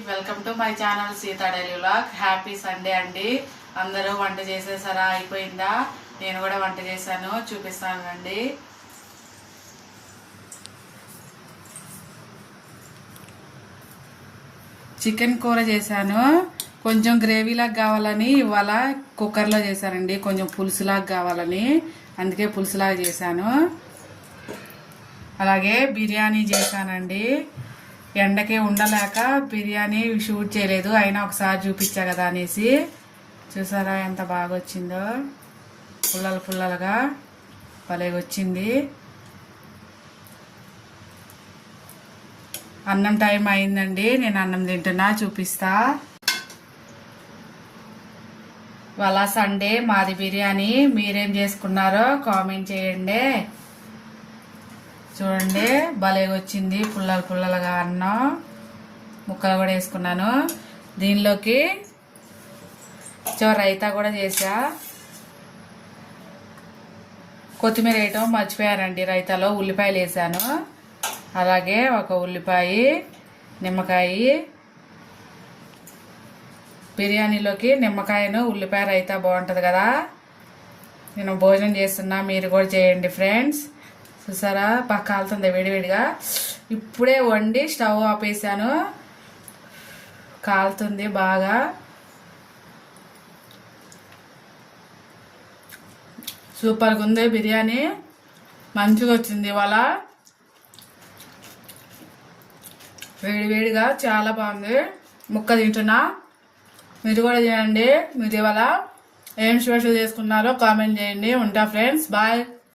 Welcome to my channel Sita daily vlog. Happy Sunday అండి. అందరూ వంట చేసేసారా? అయిపోయిందా? నేను కూడా వంట చేశాను, చూపిస్తాను రండి. చికెన్ కూర చేశాను. కొంచెం గ్రేవీలాగా కావాలని ఇవాళ కుక్కర్లో చేశానండి. కొంచెం పులుసులాగా కావాలని, అందుకే పులుసులాగా చేశాను. అలాగే బిర్యానీ చేశానండి. ఎండకే ఉండలేక బిర్యానీ షూట్ చేయలేదు, అయినా ఒకసారి చూపించా కదా అనేసి. చూసారా ఎంత బాగా వచ్చిందో, పుల్లలు పుల్లలుగా భలే వచ్చింది. అన్నం టైం అయిందండి, నేను అన్నం తింటున్నా, చూపిస్తా. వాళ్ళ సండే మాది బిర్యానీ. మీరేం చేసుకున్నారో కామెంట్ చేయండి. చూడండి భలే వచ్చింది, పుల్లలు పుల్లలుగా అన్నం. ముక్కలు కూడా వేసుకున్నాను. దీనిలోకి రైతా కూడా చేసా. కొత్తిమీర వేయటం మర్చిపోయానండి. రైతాలో ఉల్లిపాయలు వేసాను. అలాగే ఒక ఉల్లిపాయ, నిమ్మకాయ. బిర్యానీలోకి నిమ్మకాయను ఉల్లిపాయ రైతా బాగుంటుంది కదా. నేను భోజనం చేస్తున్నా, మీరు కూడా చేయండి ఫ్రెండ్స్. చూసారా పక్క కాలుతుంది వేడివేడిగా. ఇప్పుడే వండి స్టవ్ ఆపేసాను, కాలుతుంది బాగా. సూపర్గా ఉంది బిర్యానీ, మంచిగా వచ్చింది ఇవాళ. వేడివేడిగా చాలా బాగుంది. ముక్క తింటున్నా, మీరు కూడా చేయండి. మీరు ఇవాళ ఏం స్పెషల్ చేసుకున్నారో కామెంట్ చేయండి. ఉంటా ఫ్రెండ్స్, బాయ్.